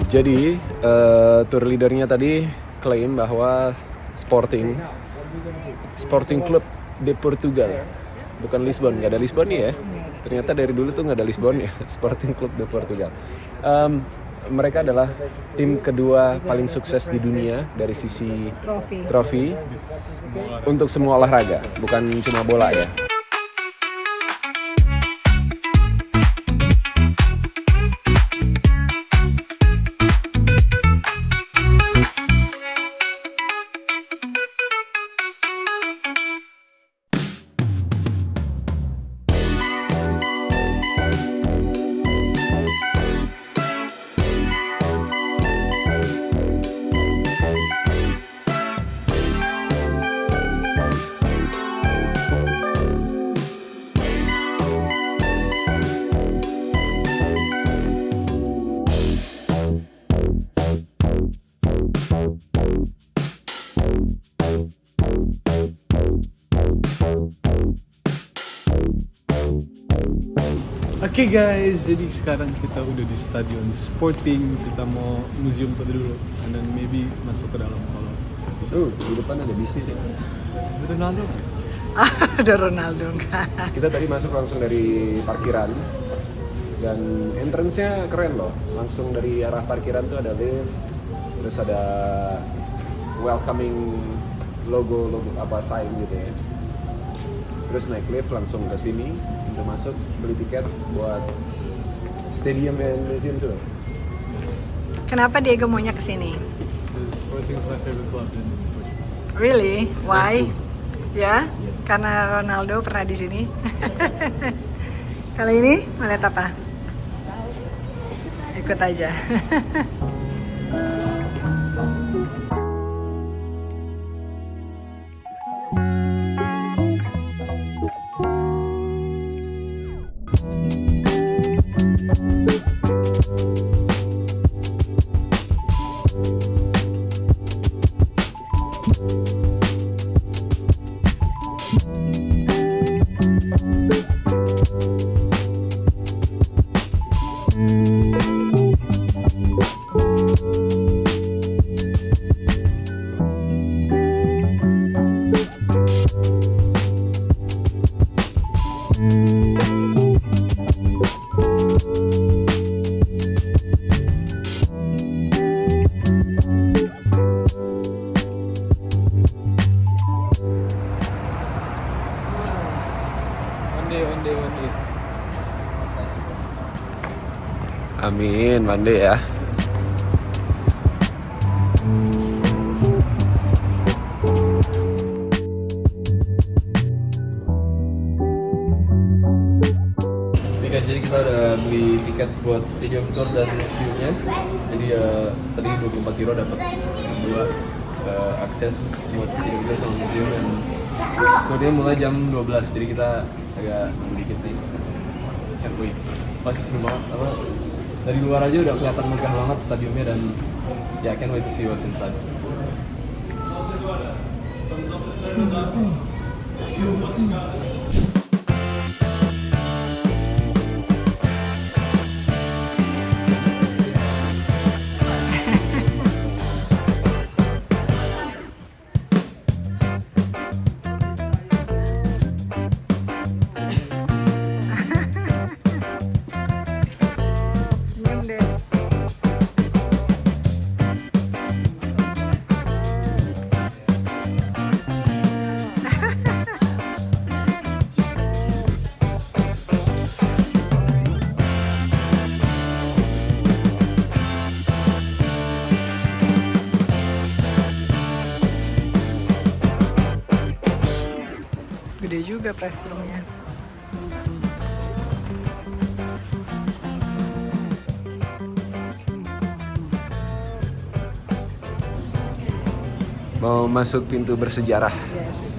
Jadi tour leadernya tadi klaim bahwa Sporting Club de Portugal, bukan Lisbon, nggak ada Lisbon ya. Ternyata dari dulu tuh nggak ada Lisbon ya, Sporting Club de Portugal. Mereka adalah tim kedua paling sukses di dunia dari sisi trofi untuk semua olahraga, bukan cuma bola ya. Oke guys, jadi sekarang kita udah di Stadion Sporting. Kita mau museum tadi dulu, and then maybe masuk ke dalam kalau Di depan ada bisi nih. ada Ronaldo. Ada Ronaldo enggak? Kita tadi masuk langsung dari parkiran dan entrance-nya keren loh. Langsung dari arah parkiran tuh ada lift, terus ada welcoming logo apa sign gitu ya. Terus naik lift langsung ke sini, pintu masuk, beli tiket buat stadium and museum tour. Kenapa Diego maunya ke sini? Sporting is my favorite club in Portugal. Really? Why? Ya? Karena Ronaldo pernah di sini. Kali ini mau lihat apa? Ikut aja. One day. Amin, mandi ya. Oke guys, jadi kita udah beli tiket buat stadium tour dan museumnya. Jadi tadi 24 euro dapat dua akses buat stadium tour sama museum, dan tournya mulai jam 12, jadi kita agak nunggu dikit nih. Can't wait. Pasti seru banget, apa, dari luar aja udah kelihatan megah banget stadiumnya, dan ya can't wait to see what's inside. Senyum deh. Gede juga press room-nya. Mau masuk pintu bersejarah,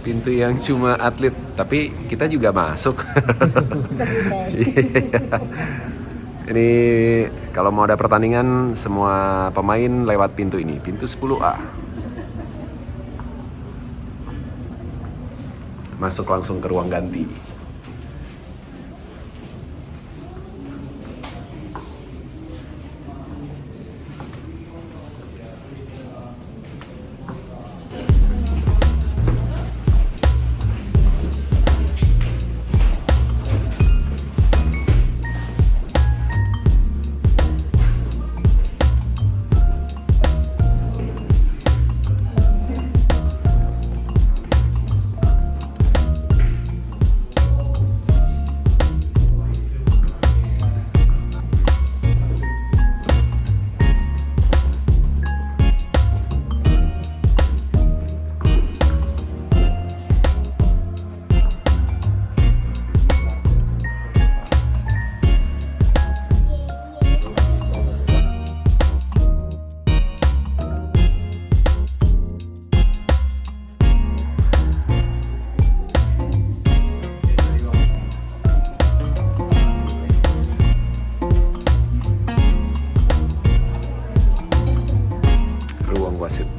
pintu yang cuma atlet, tapi kita juga masuk. Ini kalau mau ada pertandingan, semua pemain lewat pintu ini, pintu 10A. Masuk langsung ke ruang ganti. sang wasit.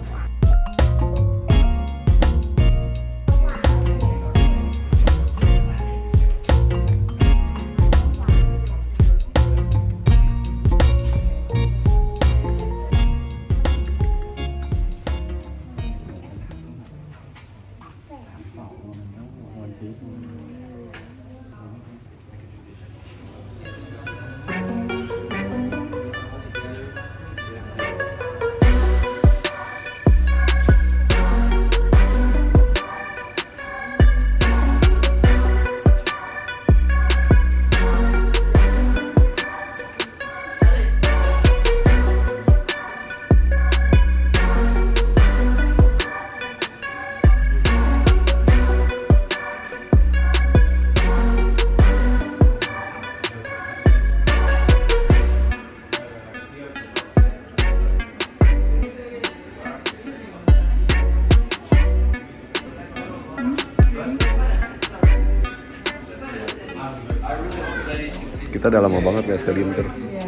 Kita udah lama banget nggak stadium tour. Iya.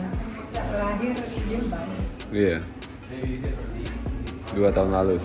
Terakhir dia banyak. Iya. 2 tahun lalu.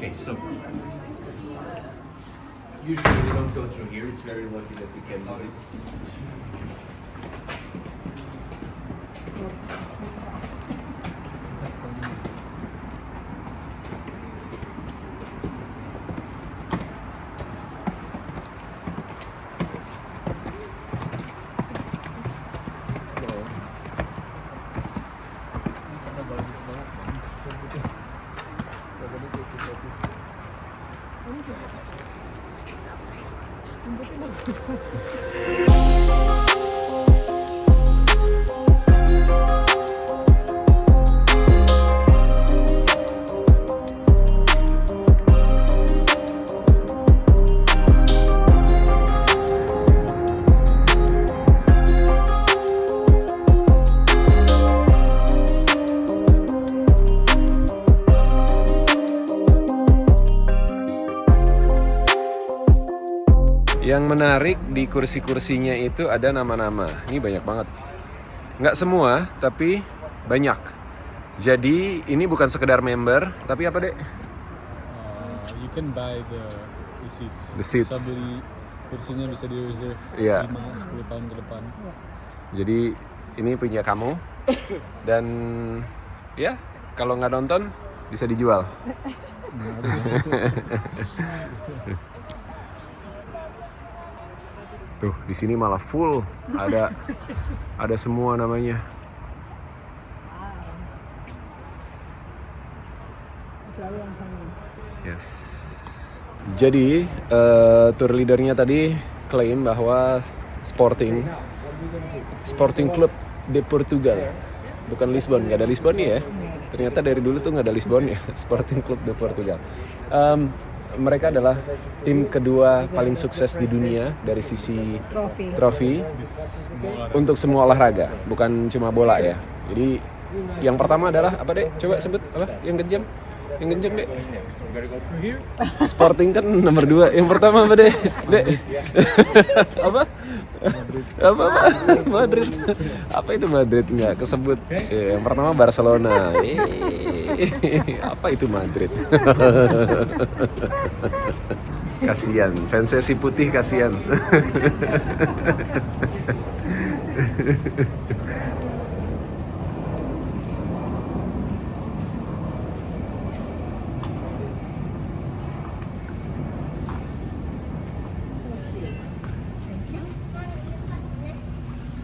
Okay, so usually we don't go through here. It's very lucky that we can do this. Yang menarik di kursi-kursinya itu ada nama-nama. Ini banyak banget. Nggak semua, tapi banyak. Jadi ini bukan sekedar member, tapi apa dek? You can buy the seats. The seats. Bisa beli kursinya, bisa di reserve Iya. 5-10 tahun ke depan. Jadi ini punya kamu. Dan ya, kalau nggak nonton bisa dijual. Tuh, di sini malah full. Ada semua namanya. Kecuali yang sana. Yes. Jadi tour leadernya tadi klaim bahwa Sporting Club de Portugal, bukan Lisbon. Nggak ada Lisbon ya. Ternyata dari dulu tuh nggak ada Lisbon ya. Sporting Club de Portugal. Mereka adalah tim kedua paling sukses di dunia dari sisi trofi untuk semua olahraga, bukan cuma bola ya. Jadi yang pertama adalah apa dek? Coba sebut apa? Yang kejam? Yang kenceng dek? Sporting kan nomor 2. Yang pertama apa dek? Dek? Apa? Apa? Madrid. Apa itu Madrid? Nggak kesebut. Yang pertama Barcelona. Apa itu Madrid? Kasian, fansnya si putih kasian.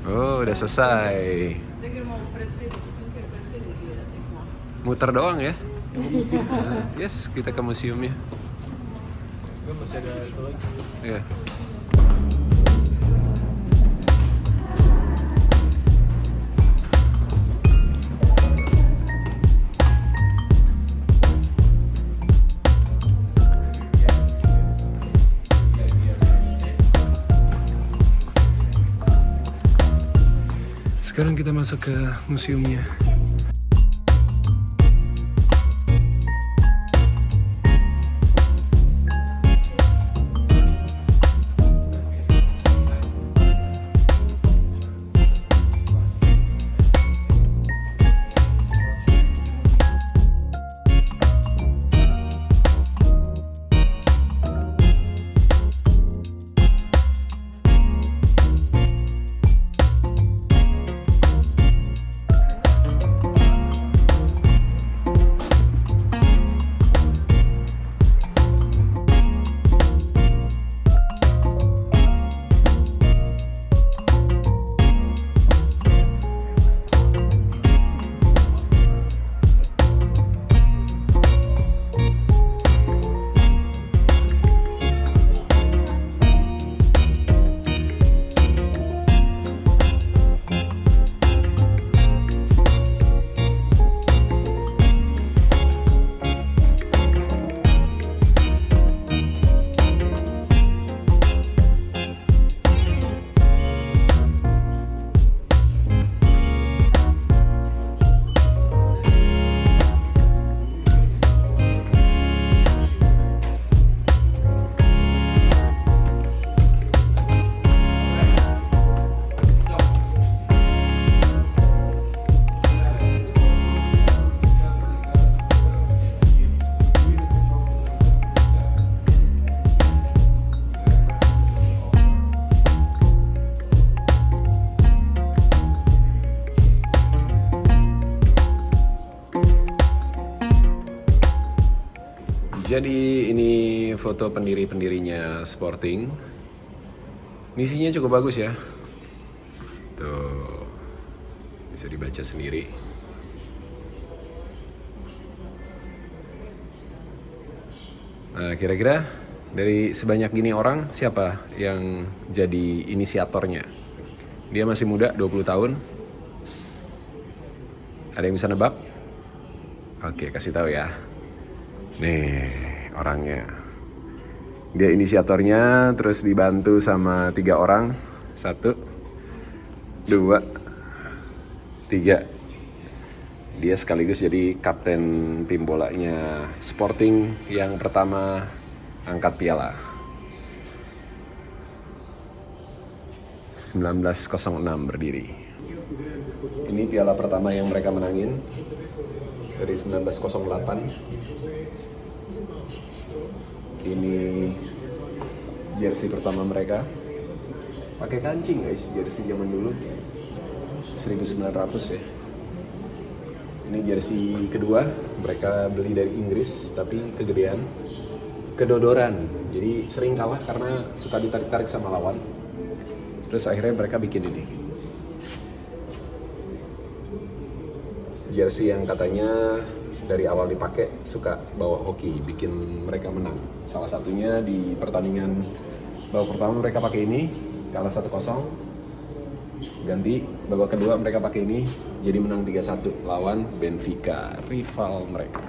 Oh, udah selesai. Muter doang ya? Yes, kita ke museumnya. Gue masih ada itu lagi. Iya. Sekarang kita masuk ke museumnya. Jadi ini foto pendiri-pendirinya Sporting. Misinya cukup bagus ya. Tuh, bisa dibaca sendiri. Nah, kira-kira dari sebanyak gini orang, siapa yang jadi inisiatornya? Dia masih muda, 20 tahun. Ada yang bisa nebak? Oke, kasih tahu ya. Nih, orangnya. Dia inisiatornya, terus dibantu sama 3 orang. 1, 2, 3. Dia sekaligus jadi kapten tim bolanya Sporting yang pertama angkat piala. 1906 berdiri. Ini piala pertama yang mereka menangin dari 1908. Ini jersey pertama mereka. Pakai kancing guys, jersey zaman dulu. 1900 ya. Ini jersey kedua, mereka beli dari Inggris tapi kegedean, kedodoran. Jadi sering kalah karena suka ditarik-tarik sama lawan. Terus akhirnya mereka bikin ini. Jersey yang katanya dari awal dipakai suka bawa hoki, bikin mereka menang. Salah satunya di pertandingan babak pertama mereka pakai ini, kalah 1-0. Ganti babak kedua mereka pakai ini, jadi menang 3-1 lawan Benfica, rival mereka.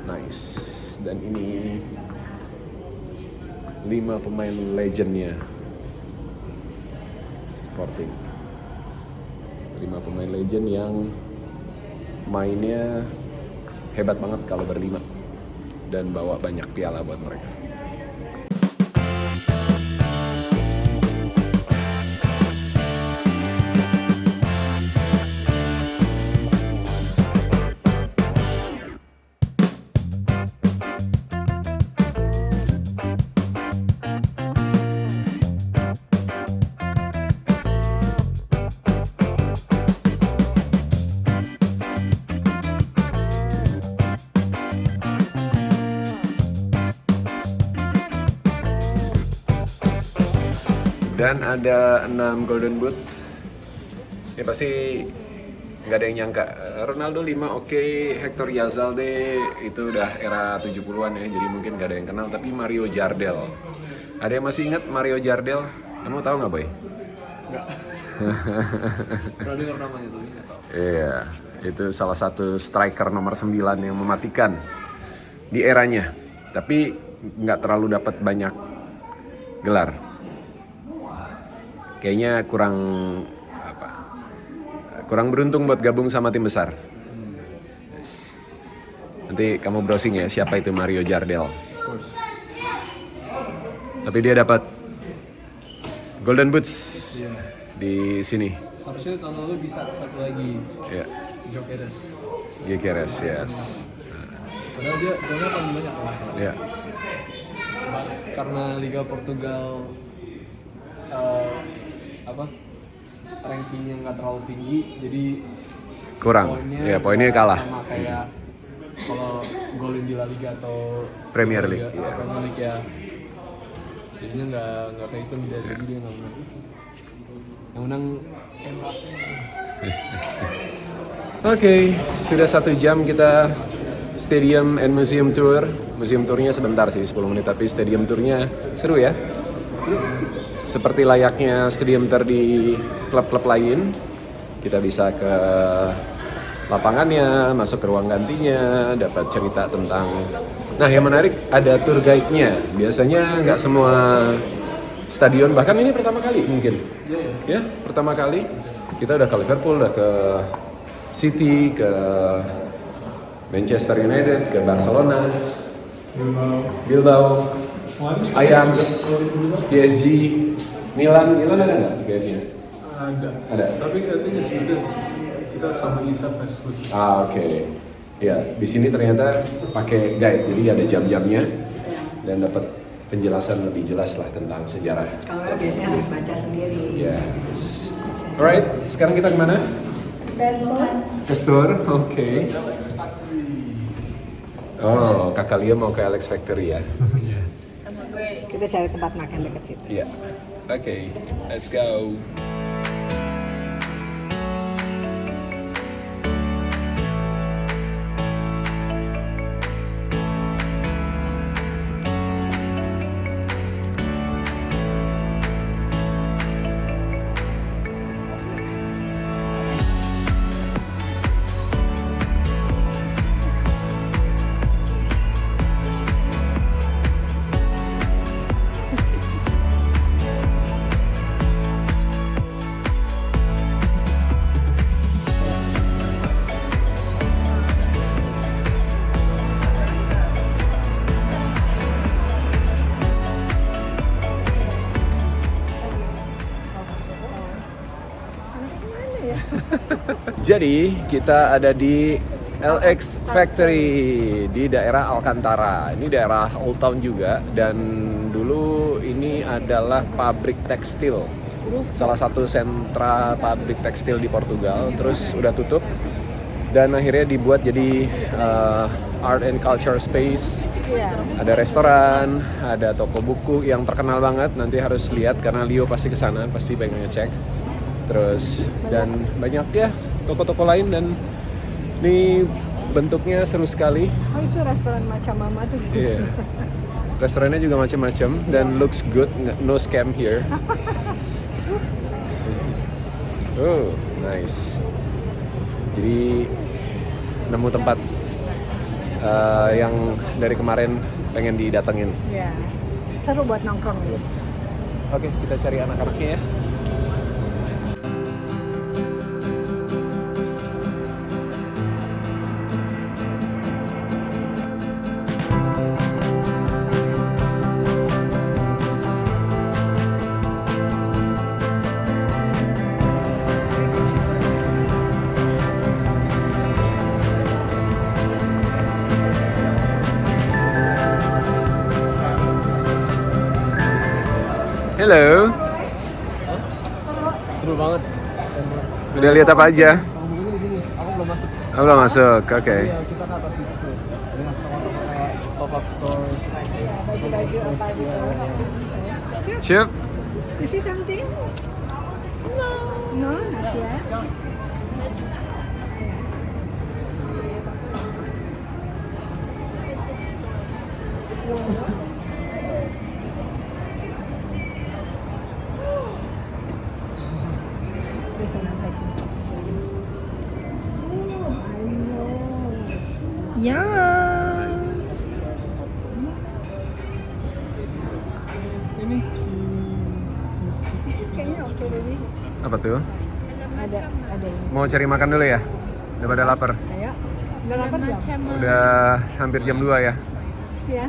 Nice. Dan ini 5 pemain legendnya Sporting. 5 pemain legend yang mainnya hebat banget kalau berlima dan bawa banyak piala buat mereka. Dan ada 6 Golden Boot Ini pasti nggak ada yang nyangka. Ronaldo 5 oke, Hector Yazalde itu udah era 70-an ya, jadi mungkin nggak ada yang kenal. Tapi Mario Jardel, ada yang masih ingat Mario Jardel? Kamu tahu nggak, Boy? Enggak. Pernah dengar namanya tuh, nggak tahu. Iya, itu salah satu striker nomor 9 yang mematikan di eranya. Tapi nggak terlalu dapat banyak gelar. Kayaknya kurang beruntung buat gabung sama tim besar. Yes. Nanti kamu browsing ya siapa itu Mario Jardel. Tapi dia dapat Golden Boots di sini. Harusnya tahun lalu bisa satu lagi. Ya, Gyökeres. yes. Padahal dia golnya paling banyak lah. Ya, Karena Liga Portugal rankingnya nggak terlalu tinggi, jadi kurang. Ya, poinnya kalah. Sama kayak kalau golin di La Liga atau Premier League, Liga, iya. Premier League ya. Jadinya nggak kehitung dia, jadi dia nggak menang. Yang menang Mbappe. Oke, sudah 1 jam kita Stadium and Museum Tour. Museum tournya sebentar sih, 10 menit, tapi stadium tournya seru ya. Seperti layaknya stadium tour di klub-klub lain, kita bisa ke lapangannya, masuk ke ruang gantinya, dapat cerita tentang. Nah, yang menarik ada tour guide-nya. Biasanya nggak semua stadion, bahkan ini pertama kali mungkin. Ya, pertama kali. Kita udah ke Liverpool, udah ke City, ke Manchester United, ke Barcelona, Bilbao, Ajax, PSG, Milan ada nggak guide-nya? Ada. Tapi katanya kita sama Isa eksklusif. Oke. Ya, di sini ternyata pakai guide, jadi ada jam-jamnya dan dapat penjelasan lebih jelas lah tentang sejarah. Kalau nggak biasanya harus baca sendiri. Yes. Alright, sekarang kita kemana? Ke store, oke. Oh, kakak Lia mau ke Alex Factory ya? Kita cari tempat makan dekat situ. Iya. Oke, let's go. Jadi kita ada di LX Factory di daerah Alcantara. Ini daerah Old Town juga, dan dulu ini adalah pabrik tekstil. Salah satu sentra pabrik tekstil di Portugal, terus udah tutup dan akhirnya dibuat jadi art and culture space. Ada restoran, ada toko buku yang terkenal banget, nanti harus lihat karena Leo pasti kesana, pasti pengen ngecek. Terus dan banyak ya toko-toko lain, dan ini bentuknya seru sekali. Oh, itu restoran macam mama tuh. Iya. Restorannya juga macam-macam dan looks good, no scam here. Oh, nice. Jadi nemu tempat yang dari kemarin pengen didatengin. Iya. Seru buat nongkrong. Terus, oke, kita cari anak-anaknya ya. Halo. Seru banget. Udah lihat apa aja? Kamu begini di sini, aku belum masuk. Oh, belum masuk. Oke. Iya, kita ke atas itu. Banyak toko-toko kayak pop-up store. Baju-baju apa gitu. Siap. You see something? No. No, not yet. This one I'm taking. Oh, I know. Yes. Ini This is kayaknya oke baby. Apa tuh? Ada ini. Mau cari makan dulu ya? Udah pada lapar. Ayo. Udah lapar belum? Udah hampir jam 2 ya. Iya.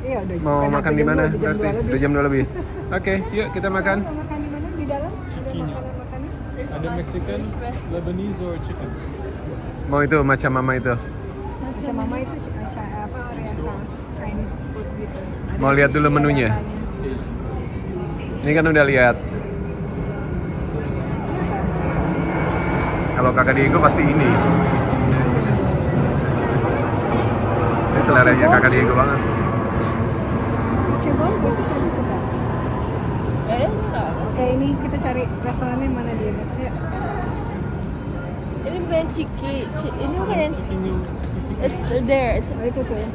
Iya udah. Mau bukan makan hampir di jam mana? dua, jam Berarti 2 lebih. udah jam 2 lebih. Oke, yuk kita makan. Mau makan di mana? Di dalam? Ada Zucchini. makanan-makanan? ada Mexican, Lebanese, or chicken. Mau itu macam mama itu. Macam mama itu apa oriental Chinese food gitu. Ada Mau lihat dulu sushi, menunya? ada apanya. Ini kan udah lihat. Kalau kakak Diego pasti ini. Ini seleranya kakak Diego banget. Oke, Bang, gue sih tadi suka. Ini nggak? Oke, ini kita cari restorannya mana dia. Ayo. Ini bukan ciki. Ini bukan yang. Chicken yung It's there. It's Oh, itu tuh ya.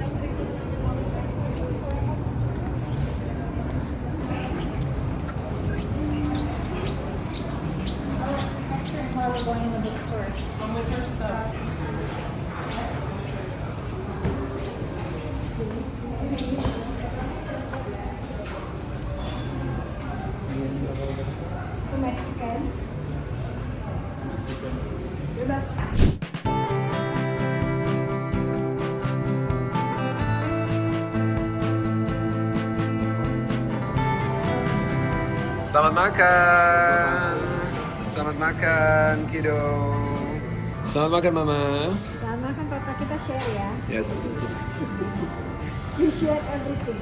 Itu Mexican. Bebas. Selamat makan. Selamat makan, Kido. Selamat makan, Mama. Sama kan papa kita share ya. Yes. We share everything.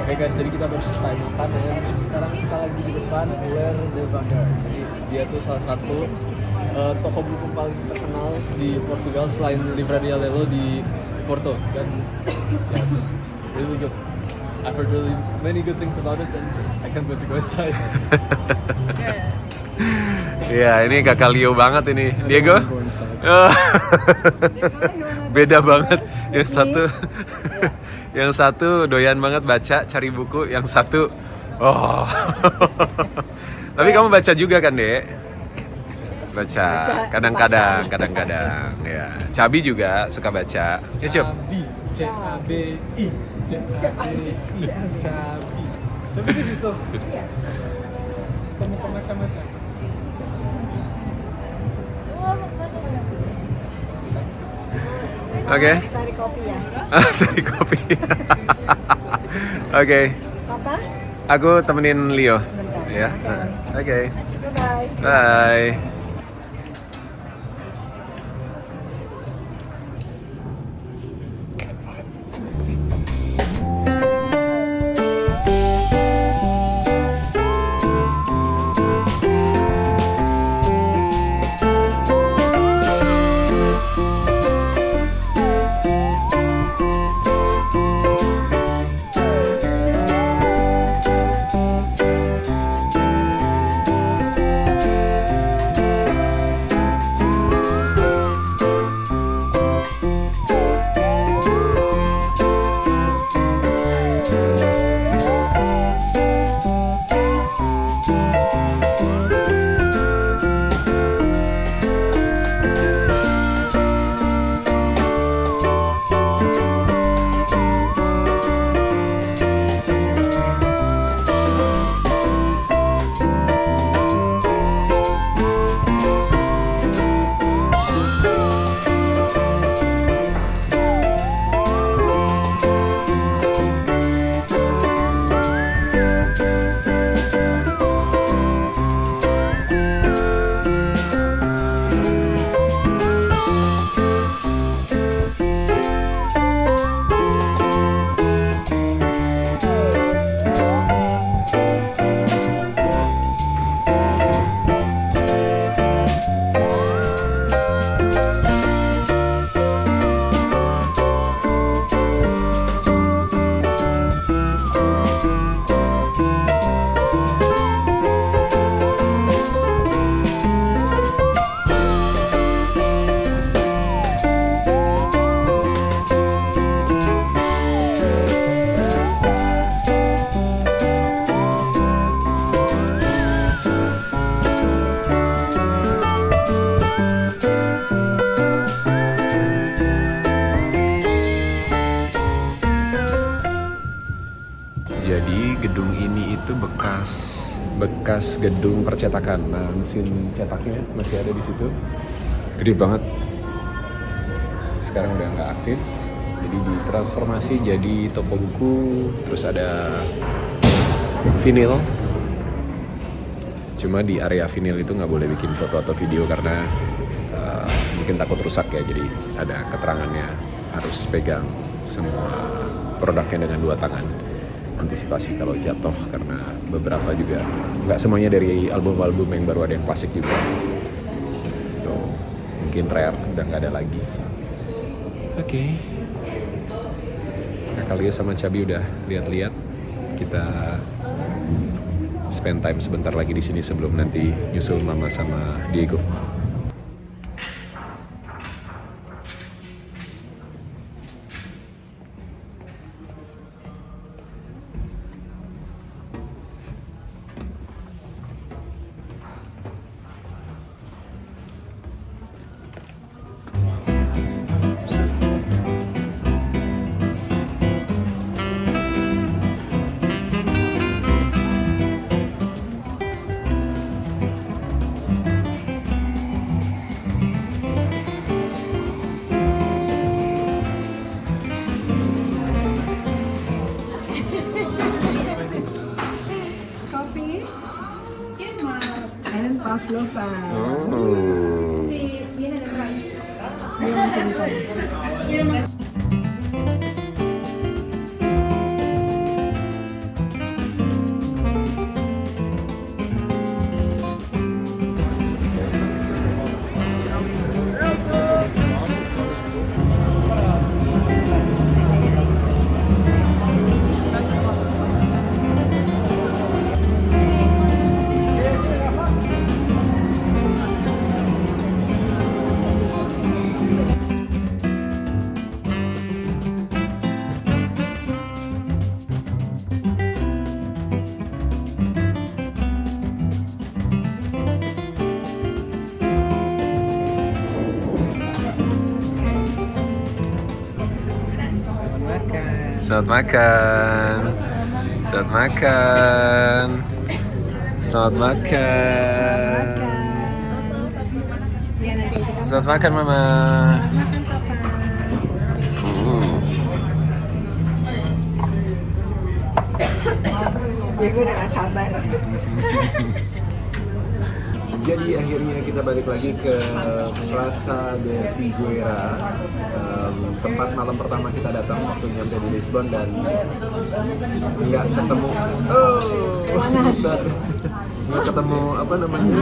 Oke guys, jadi kita baru selesai makan ya. Sekarang kita lagi di depan Ler de Vander. Jadi dia tuh salah satu toko buku paling terkenal di Portugal selain Livraria Lelo di Porto. Dan yeah, it's really good. I've heard really many good things about it and I can't wait to go inside. Iya, ini kakak Leo banget ini. Diego? Go inside. Beda banget. Yang satu doyan banget baca, cari buku. Yang satu, oh. Tapi kamu baca juga kan, Dek? Baca, kadang-kadang. Ya. Cabi juga suka baca. Cucup. Cabi. C-A-B-I. C-A-B-I. Cabi. Cabi di situ. Iya. Temu macam-macam. Oke. Cari kopi ya. Cari kopi. Oke. Papa? Aku temenin Leo. Sebentar. Ya. Oke. Bye-bye. Bye. itu bekas gedung percetakan. Nah, mesin cetaknya masih ada di situ. Gede banget. Sekarang udah nggak aktif. Jadi ditransformasi jadi toko buku. Terus ada vinil. Cuma di area vinil itu nggak boleh bikin foto atau video karena mungkin takut rusak ya. Jadi ada keterangannya harus pegang semua produknya dengan 2 tangan. Antisipasi kalau jatuh karena beberapa juga nggak semuanya dari album-album yang baru ada yang klasik juga. So mungkin rare udah nggak ada lagi. Oke. Nah, Kalio sama Cabi udah lihat-lihat. Kita spend time sebentar lagi di sini sebelum nanti nyusul Mama sama Diego. Coffee and pavlova. Dia masih di sana. Selamat makan. Selamat makan. Selamat makan. Ya, nanti kita Selamat makan Mama. makan papa. Ya gue udah gak sabar. Jadi akhirnya kita balik lagi ke Plaza de Figueira, tempat malam pertama kita datang waktu nyampe di Lisbon dan nggak ketemu. Nggak ketemu apa namanya?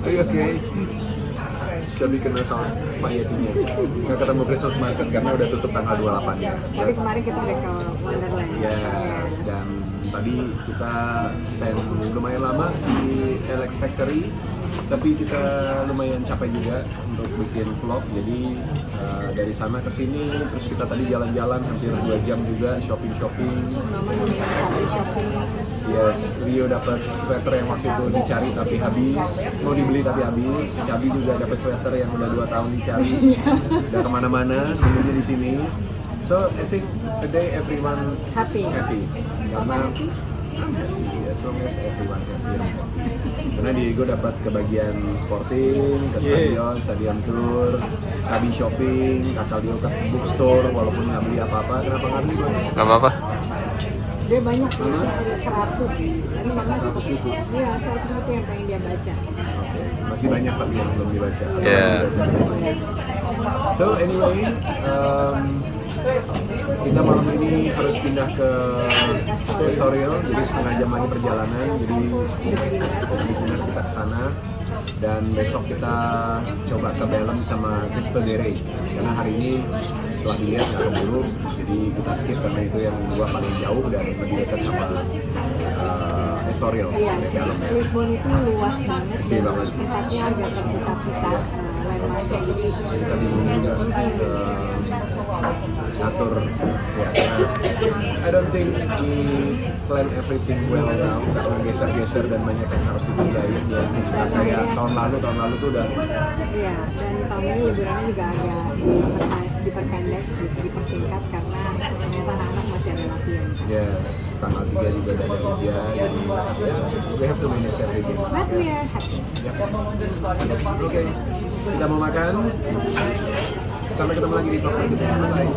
Oke. Cabi kena saus spaghettinya. Nggak ketemu Christmas market karena udah tutup tanggal 28 ya. Tapi kemarin kita udah ke Wonderland. Yes, dan tadi kita spend lumayan lama di LX Factory, tapi kita lumayan capek juga untuk bikin vlog. Jadi dari sana ke sini, terus kita tadi jalan-jalan hampir 2 jam juga shopping. Mama nemenin shopping. Yes, Rio dapat sweater yang waktu itu dicari tapi habis, mau dibeli tapi habis. Cabi juga dapat sweater yang udah 2 tahun dicari, udah kemana-mana, nunggunya di sini. So I think today everyone Happy. Karena as long as everyone happy. Karena Diego dapat kebagian sporting, ke stadion tour, Cabi shopping, Kakak Leo ke bookstore walaupun nggak beli apa-apa. Kenapa nggak beli? Gak apa-apa. Dia banyak tuh, 100. Ini mama 100 buku. Iya, 100 buku yang pengen dia baca. Masih banyak tapi yang belum dibaca. Yeah. So anyway, kita malam ini harus pindah ke Estoril, jadi setengah jam lagi perjalanan. Jadi habis dinner kita ke sana dan besok kita coba ke Belém sama Cristo de Rei. Karena hari ini setelah dilihat nggak keburu, jadi kita skip karena itu yang gua paling jauh dan lebih dekat sama Estoril. Iya, Belém ya. Lisbon itu luas banget. Gede banget. Tempatnya agak terpisah-pisah. Lain-lainnya jadi Kita bingung juga atur ya, karena I don't think we plan everything well now karena geser-geser dan banyak yang harus dipindahin ya. Kayak tahun lalu tuh udah iya, dan tahun ini liburannya juga agak diperpendek, dipersingkat karena ternyata anak-anak masih ada Yes, tanggal 3 juga ada Indonesia, jadi we have to manage everything. But we are happy. Oke, kita mau makan. Sampai ketemu lagi di vlog berikutnya. Bye.